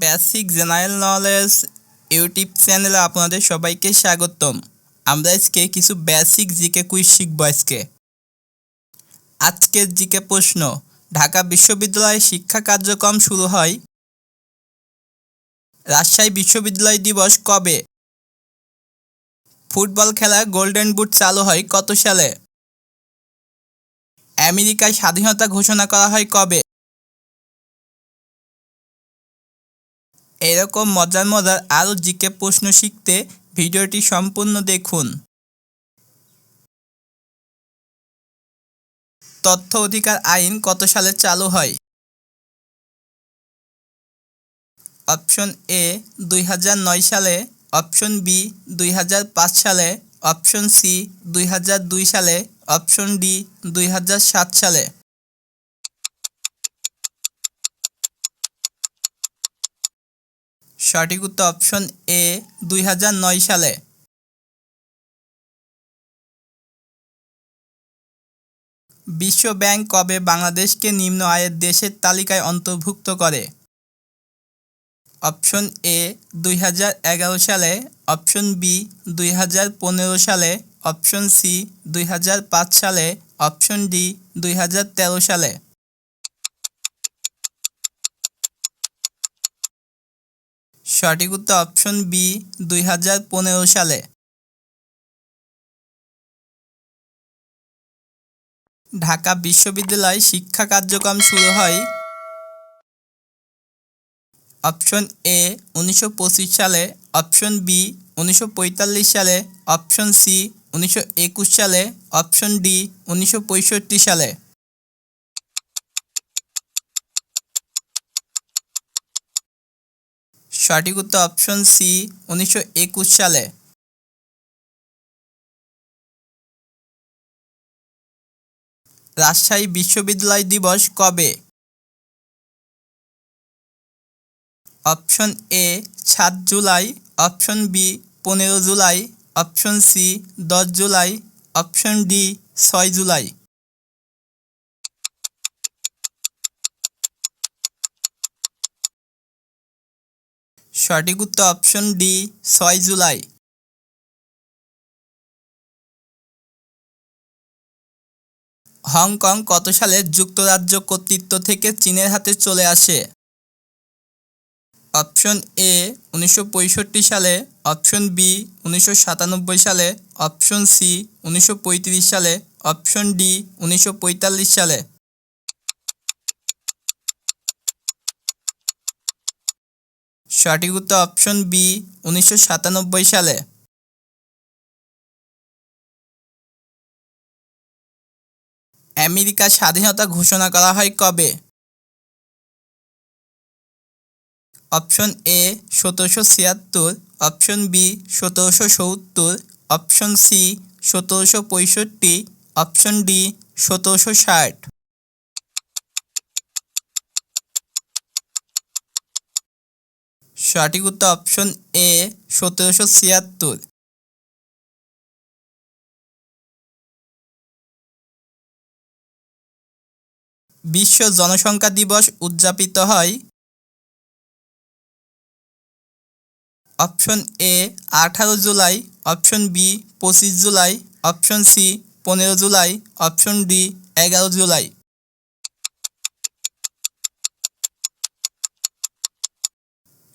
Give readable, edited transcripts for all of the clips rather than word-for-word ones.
Basic general knowledge YouTube চ্যানেলে আপনাদের সবাইকে স্বাগতম। আমরা আজকে কিছু বেসিক জিকে কুইজ শিখব। আজকের জিকে প্রশ্ন, ঢাকা বিশ্ববিদ্যালয়ে শিক্ষা কার্যক্রম শুরু হয়? রাজশাহী বিশ্ববিদ্যালয় দিবস কবে? ফুটবল খেলা গোল্ডেন বুট চালু হয় কত সালে? আমেরিকায় স্বাধীনতা ঘোষণা করা হয় কবে? এরকম মজার মজার আরও জিকে প্রশ্ন শিখতে ভিডিওটি সম্পূর্ণ দেখুন। তথ্য অধিকার আইন কত সালে চালু হয়? অপশন এ 2009 সালে, অপশন বি 2005 সালে, অপশন সি 2002 সালে, অপশন ডি 2007 সালে। সঠিক উত্তর অপশন এ 2009 সালে। বিশ্ব ব্যাংক কবে বাংলাদেশকে নিম্ন আয়ের দেশের তালিকায় অন্তর্ভুক্ত করে? অপশন এ 2011 সালে, অপশন বি 2015 সালে, অপশন সি 2005 সালে, অপশন ডি 2013 সালে। সঠিক উত্তর অপশন বি 2015 সালে। ঢাকা বিশ্ববিদ্যালয় শিক্ষা কার্যক্রম শুরু হয়? অপশন এ 1925 সালে, অপশন বি 1945 সালে, অপশন সি 1921 সালে, অপশন ডি 1965 সালে। সঠিক উত্তর অপশন সি 1921 সালে। রাজশাহী বিশ্ববিদ্যালয় দিবস কবে? Option A 7 July, option B 15 July, option C 10 July, option D 6 July. সঠিক উত্তর অপশন ডি 6 জুলাই। হংকং কত সালে যুক্তরাজ্য কর্তৃত্ব থেকে চীনের হাতে চলে আসে? অপশন এ 1965 সালে, অপশন বি 1997 সালে, অপশন সি 1935 সালে, অপশন ডি 1945 সালে। সঠিক উত্তর অপশন বি 1997 সালে। আমেরিকার স্বাধীনতা ঘোষণা করা হয় কবে? Option A 1776, option B 1770, option C 1765, option D 1760। সঠিক উত্তর অপশন এ 1776। বিশ্ব জনসংখ্যা দিবস উদযাপিত হয়? Option A 18 July, option B 25 July, option C 15 July, option D 11 July.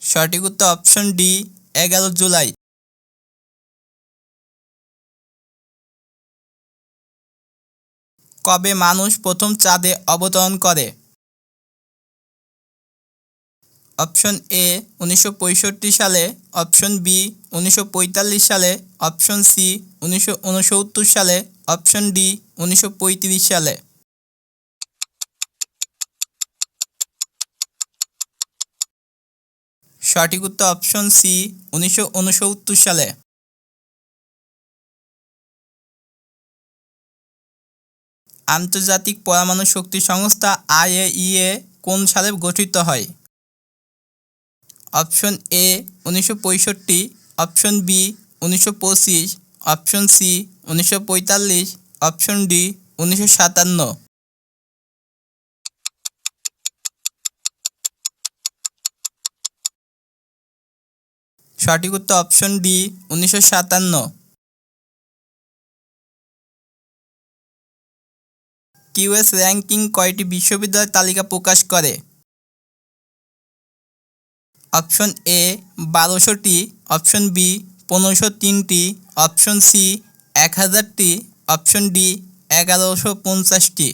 সঠিক উত্তর অপশন ডি 11 জুলাই। কবে মানুষ প্রথম চাঁদে অবতরণ করে? অপশন এ 1965 সালে, অপশন বি 1945 সালে, অপশন সি 1969 সালে, অপশন ডি 1935 সালে। সঠিক উত্তর অপশন সি 1969 সালে। আন্তর্জাতিক পরমাণু শক্তি সংস্থা আইএইএ কোন সালে গঠিত হয়? Option A 1965, option B 1925, option C 1945, option D 1957। সঠিক উত্তর অপশন ডি 1957। কিউএস র্যাঙ্কিং কয়টি বিশ্ববিদ্যালয়ের তালিকা প্রকাশ করে? অপশন এ 1200টি, অপশন বি 1503টি, অপশন সি 1000টি, অপশন ডি 1150টি।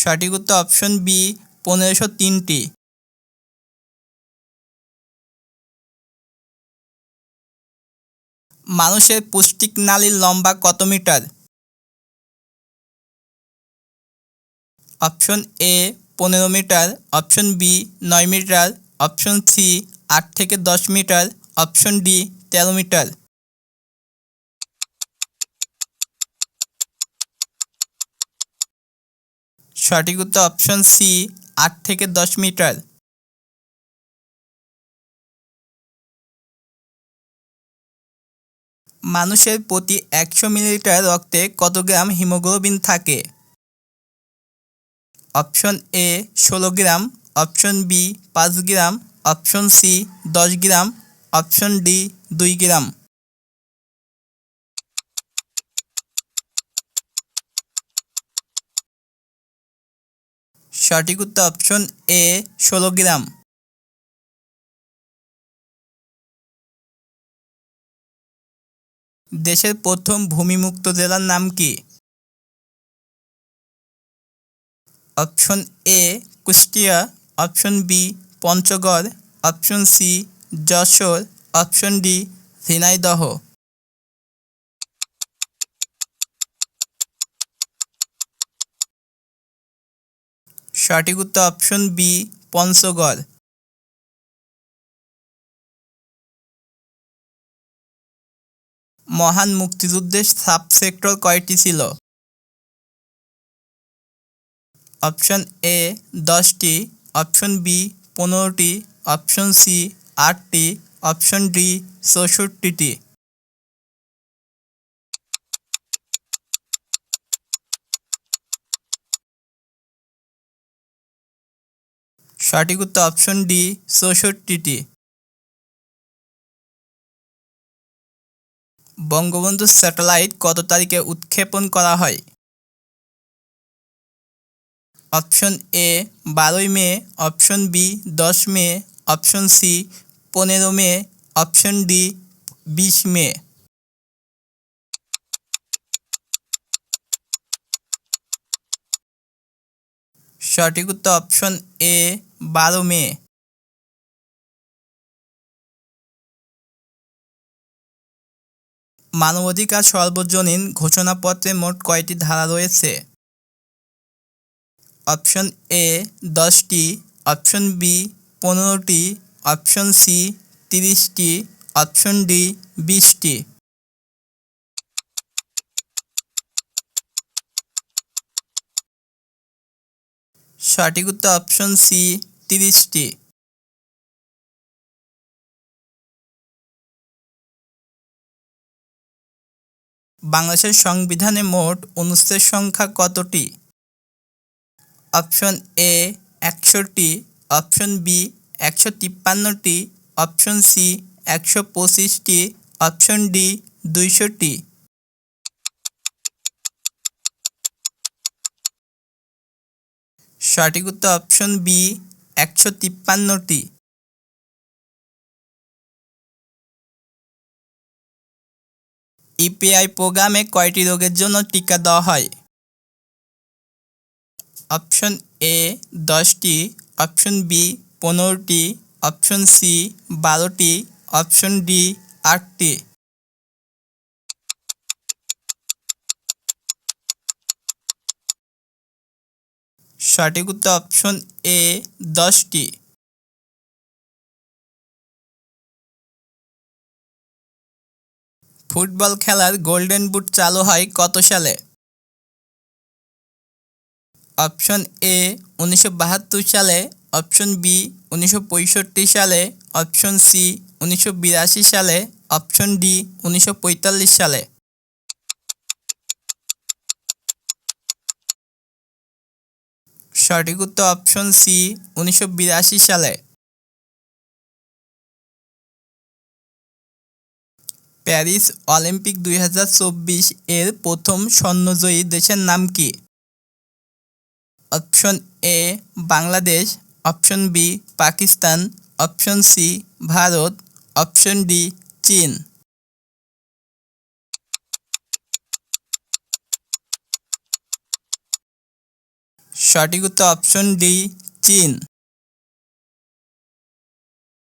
সঠিক উত্তর অপশন বি 1503টি। মানুষের পুষ্টিক নালীর লম্বা কত metre? Option A 15 metre, option B 9 metre, option C 8 থেকে 10 মিটার, অপশন ডি 13 মিটার। সঠিক উত্তর অপশন সি 8 থেকে 10 মিটার। মানুষের প্রতি 100 মিলিলিটার রক্তে কত গ্রাম হিমোগ্লোবিন থাকে? Option A 16 gram, option B 5 gram, option C 10 gram, option D 2 gram. সঠিক উত্তর অপশন এ 16 গ্রাম। দেশের প্রথম ভূমিমুক্ত জেলার নাম কি? Option A Kushtia, option B Panchagarh, option C Jessore, option D Jhenaidah. সঠিক উত্তর অপশন বি পঞ্চগড়। মহান মুক্তিযুদ্ধের সাব সেক্টর কয়টি ছিল? অপশন এ 10টি, অপশন বি 15টি, অপশন সি 8টি, অপশন ডি 64টি। সঠিক উত্তর অপশন ডি 64টি। বঙ্গবন্ধু স্যাটেলাইট কত তারিখে উৎক্ষেপণ করা হয়? Option A 12 May, option B 10 May, option C 15 May, option D 20 May. সঠিক উত্তর অপশন এ 12 মে। মানবাধিকার সর্বজনীন ঘোষণাপত্রে মোট কয়টি ধারা রয়েছে? অপশন এ 10টি, অপশন বি 15টি, অপশন সি 30টি, অপশন ডি 20টি। সঠিক উত্তর অপশন সি 30টি। বাংলাদেশের সংবিধানে মোট অনুচ্ছেদ সংখ্যা কতটি? অপশন এ 100টি, অপশন বি 153টি, অপশন সি 125টি, অপশন ডি 200টি। সঠিক উত্তর অপশন বি 153টি। ইপিআই প্রোগ্রামে কয়টি রোগের জন্য টিকা দেওয়া হয়? অপশন এ 10টি, অপশন বি 15টি, অপশন সি 12টি, অপশন ডি 8টি। সঠিক উত্তর অপশন এ 10টি। ফুটবল খেলার গোল্ডেন বুট চালু হয় কত সালে? অপশন এ 1972 সালে, অপশন বি 1965 সালে, অপশন সি 1982 সালে, অপশন ডি 1945 সালে। সঠিক উত্তর অপশন সি 1982 সালে। প্যারিস অলিম্পিক 2024 এর প্রথম স্বর্ণজয়ী দেশের নাম কি? Option A Bangladesh, option B Pakistan, option C Bharat, option D চীন। সঠিক উত্তর অপশন ডি চীন।